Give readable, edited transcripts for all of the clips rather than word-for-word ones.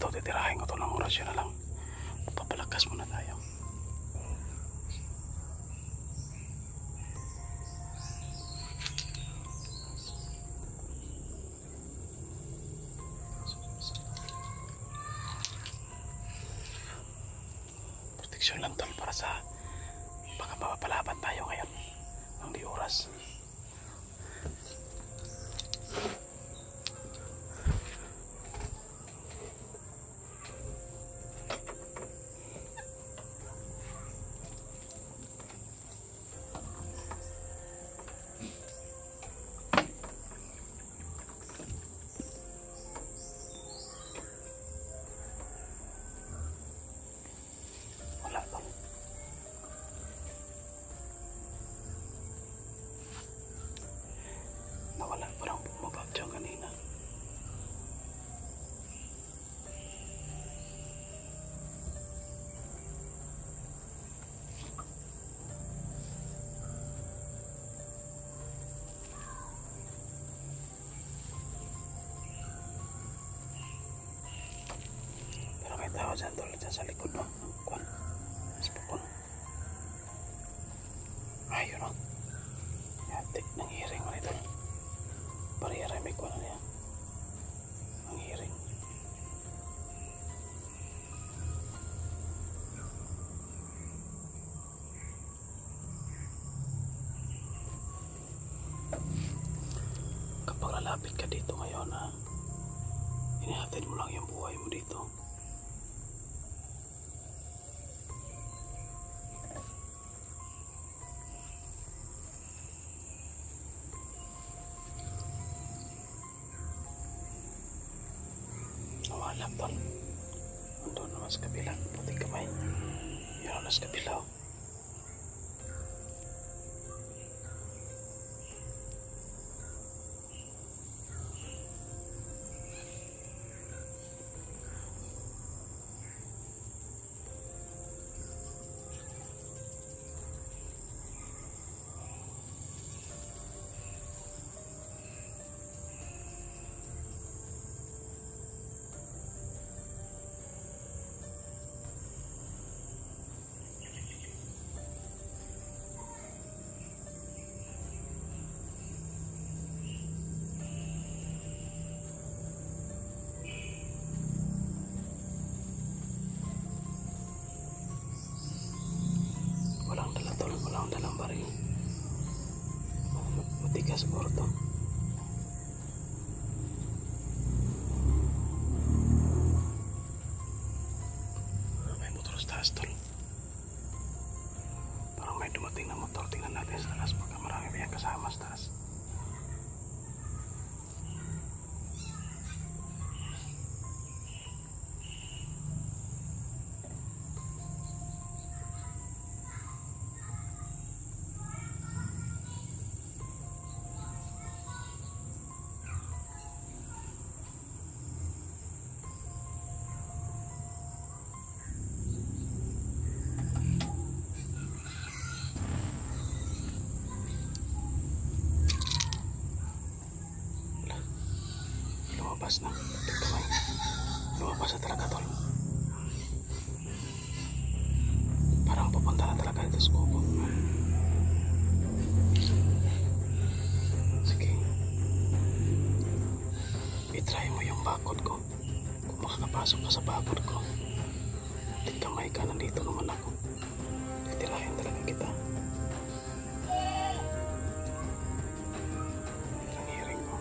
Titirahin ko to ng orasyon na lang. Papalakas muna tayo. Proteksyon lang tol para sa baka mapapalaban tayo ngayon ng di oras. Nawala parang bumabag dyan kanina. Pero may tao dyan tol, dyan sa likod no? Ng kwan. Sa pupon. Ayun no? Yatik ng hiring mo nito. Parehara may kuha na niya ang hiring. Kapag lalapit ka dito ngayon inihatid mo lang yung buhay mo dito. Nawala tol. Andun naman sa kabila. Puting kamay. Yun naman sa kabila. Walang dala tol, walang dalang baril. Matigas po ito. May motor sa taas tol. Parang may dumating na motor. Tingnan natin sa taas pagka marami may kasama sa taas. Lumabas na. Kamay. Lumabas na talaga tol. Parang papunta na talaga dito sa kubo. Sige. I-try mo yung bakod ko. Kung makakapasok ka sa bakod ko. Kamay ka, nandito naman ako. Titirahin talaga kita. Ang hiring ko.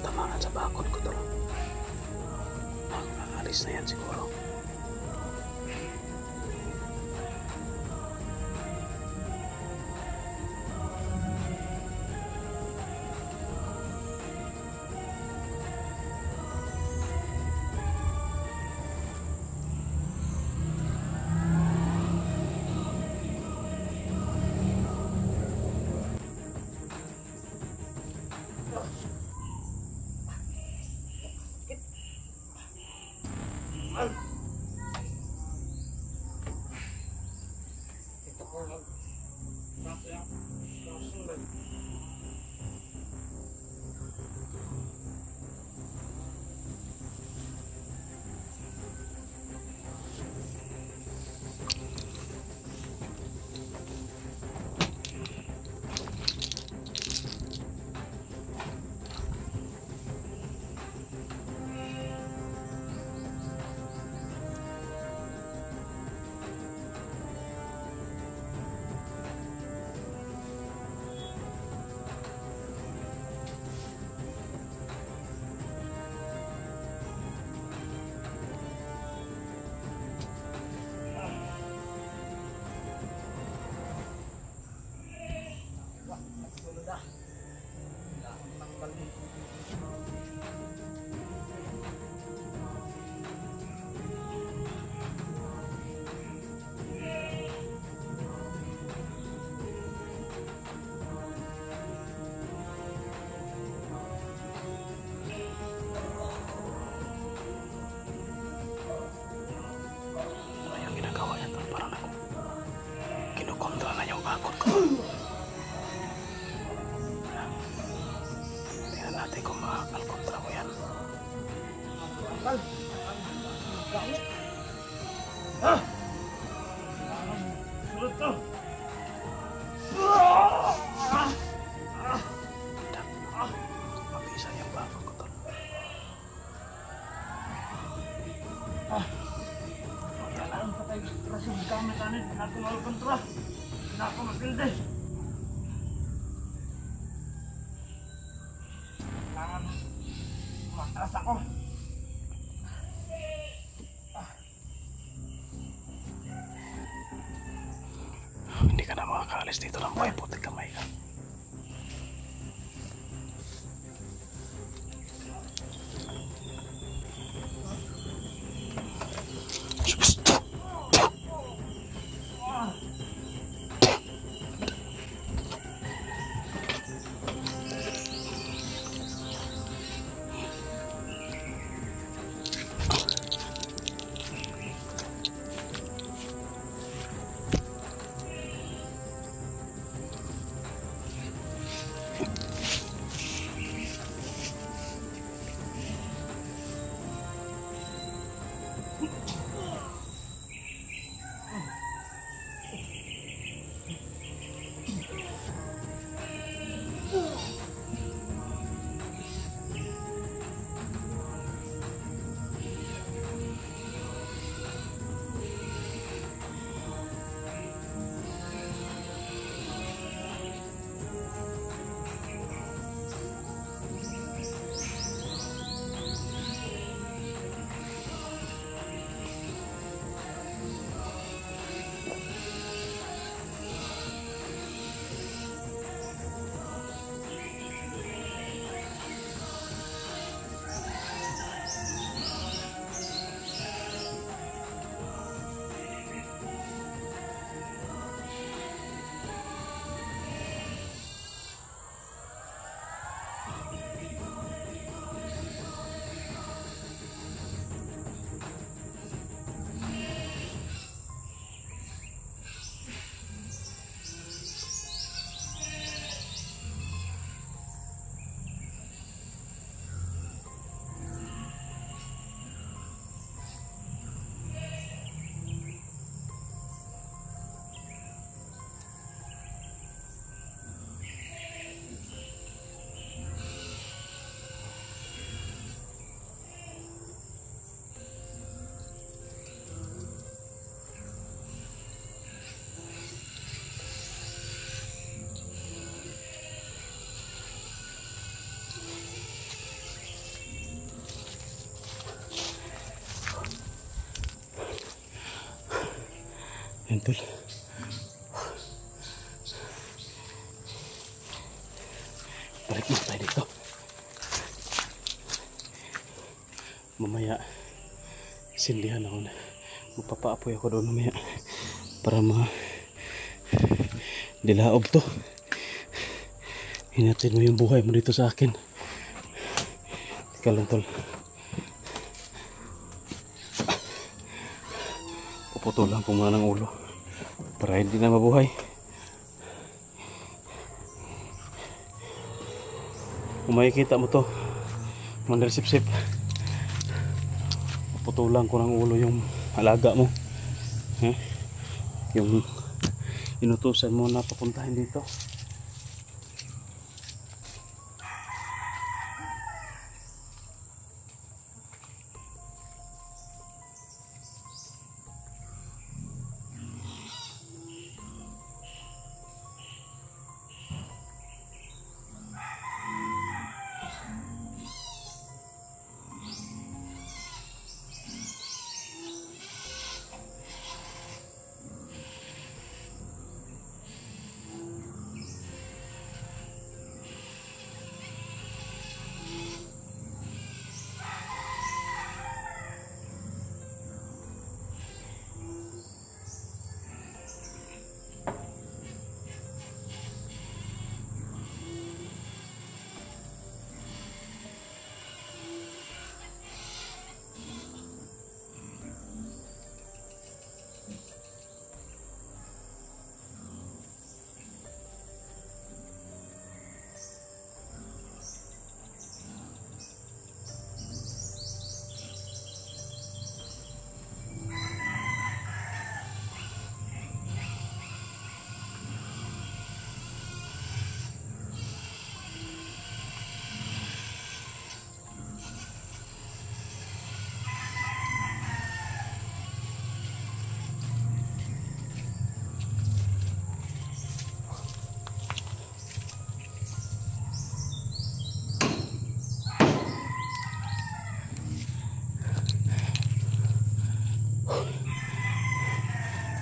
Tamangan sa bakod ko to. Aalis na yan siguro. Bakod ko. Tingnan natin kung makakalkontra ko yan. Surut to. Mabisa yung bakod ko to. Ako magpilde. Kailangan matras ako. Hindi ka na makakaalis dito ng buhay, putik kamay ka. Yan tol. Balik mo tayo dito. Mamaya sindihan ako na. Magpapaapoy ako doon mamaya para dilaob to. Hinatin mo yung buhay mo dito sa akin. Teka lang tol. Puputulan ko muna ng ulo para hindi na mabuhay. Kung makikita mo to, Commander Sipsip, puputulan ko ng ulo yung alaga mo. Yung inutusan mo na papuntahin dito.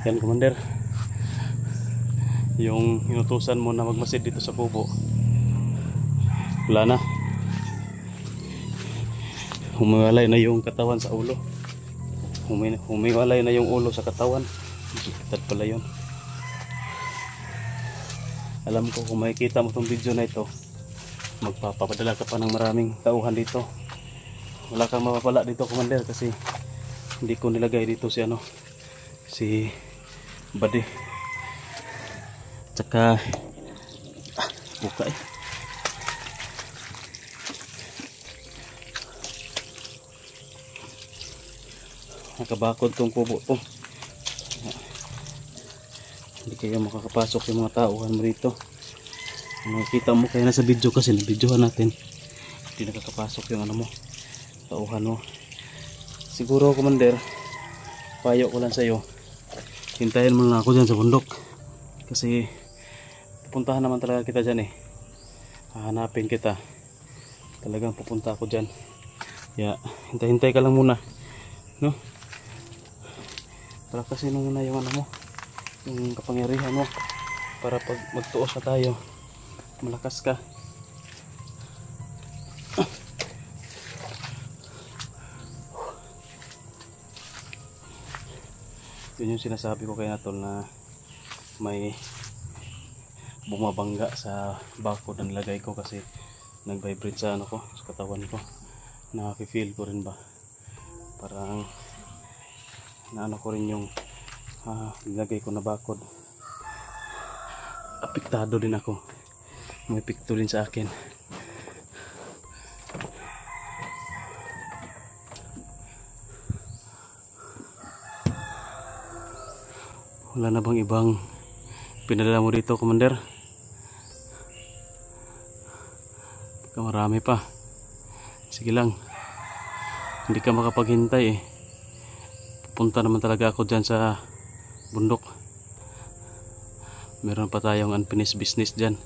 Yan Commander, yung inutusan mo na magmasid dito sa kubo, wala na. Humiwalay na yung katawan sa ulo. Humiwalay na yung ulo sa katawan. Tad pala yun. Alam ko kung makikita mo tong video na ito, magpapapadala ka pa ng maraming tauhan dito. Wala kang mapapala dito Commander kasi hindi ko nilagay dito si Bade. Tsaka buka nakabakod tong kubo to. Hindi kayo makakapasok yung mga tauhan mo dito. Makikita mo kaya nasa video kasi nabidyohan natin. Hindi nakakapasok yung tauhan mo. Siguro Commander, payo ko lang sa'yo, hintayin mo lang ako dyan sa bundok kasi pupuntahan naman talaga kita dyan hahanapin kita, talagang pupunta ako dyan. Kaya hintay-hintay ka lang muna, no? Para kasi nung muna yung yung kapangyarihan mo, para pag magtuos na tayo malakas ka. Yun yung sinasabi ko kay Natol na may bumabangga sa bakod na nilagay ko kasi nag-vibrate sa sa katawan ko. Na-feel ko rin ba? Parang ko rin yung nilagay ko na bakod. Apektado din ako. May epekto din sa akin. Wala na bang ibang pinadala mo dito Commander? Baka marami pa. Sige lang, hindi ka makapaghintay pupunta naman talaga ako dyan sa bundok. Meron pa tayong unfinished business dyan.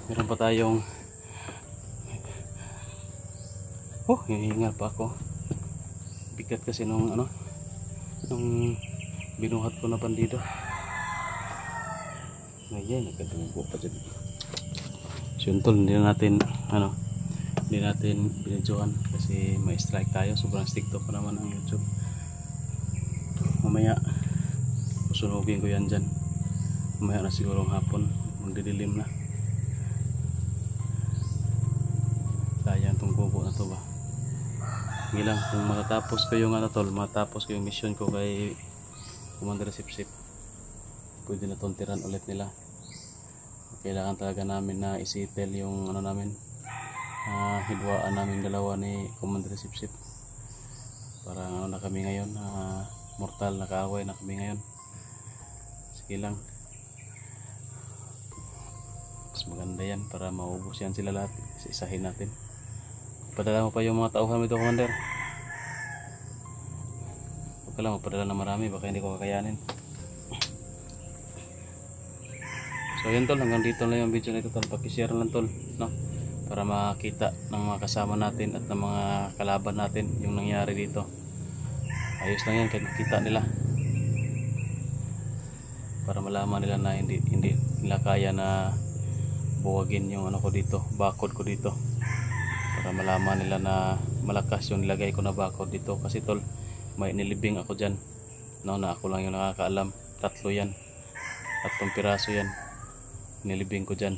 Meron pa tayong Oh, hihingal pa ako. Bigat kasi nung ano, nung binuhat ko na bandido. Ayan, nagkadugo pa dyan. So yun tol, hindi natin binidyohan kasi may strike tayo. Sobrang stricto pa naman ang YouTube. Mamaya susunugin ko yan dyan. Mamaya na siguro hapon, magdidilim na. Sayang tong kubo na to ba. Hindi lang, kung matapos ko yung matapos ko yung mission ko kay Commander Sipsip, pwede na tong tiran ulit nila. Kailangan talaga namin na isitel yung namin, hidwaan namin dalawa ni Commander Sipsip. Parang na kami ngayon, mortal na kaaway na kami ngayon. Sige lang, mas maganda yan para maubos yan sila lahat. Isa-isahin natin. Padala mo pa yung mga tauhan mo ito, Commander. Huwag ka lang magpadala na marami, baka hindi ko kakayanin. So yun tol, hanggang dito na yung video na ito tol. Pakishare lang tol, no? Para makita ng mga kasama natin at ng mga kalaban natin yung nangyari dito. Ayos lang yan, kahit makita nila. Para malaman nila na hindi nila kaya na buwagin yung ko dito, bakod ko dito. Para malaman nila na malakas yung nilagay ko na bakod dito. Kasi tol, may nilibing ako dyan, no, na ako lang yung nakakaalam. 3 yan, 3 piraso yan nilibing ko dyan.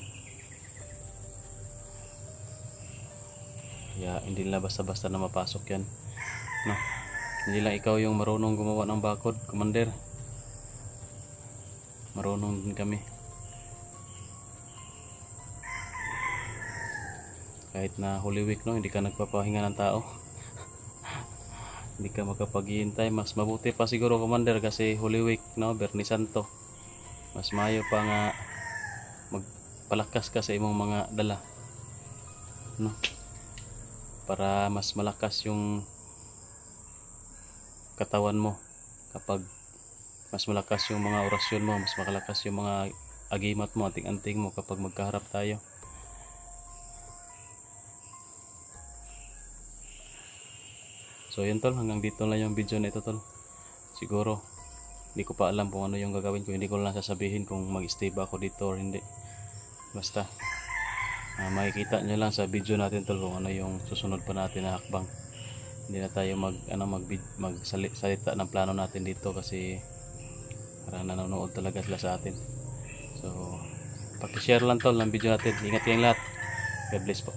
Kaya hindi nila basta-basta na mapasok yan, no? Hindi lang ikaw yung marunong gumawa ng bakod, Commander. Marunong din kami. Kahit na Holy Week, no, hindi ka nagpapahinga ng tao. Hindi ka makapaghihintay. Mas mabuti pa siguro, Commander, kasi Holy Week, no, Bernie Santo. Mas mayo pa nga magpalakas ka sa imong mga dala, no, para mas malakas yung katawan mo. Kapag mas malakas yung mga orasyon mo, mas makalakas yung mga agimat mo, anting-anting mo kapag magkaharap tayo. So yun tol, hanggang dito lang yung video na ito tol. Siguro hindi ko pa alam kung ano yung gagawin ko. Hindi ko lang sasabihin kung mag-stay ba ako dito or hindi. Basta makikita nyo lang sa video natin tol kung ano yung susunod pa natin na hakbang. Hindi na tayo magsalita ng plano natin dito kasi parang nanonood talaga sila sa atin. So pakishare lang tol ng video natin. Ingat kayong lahat. God bless po.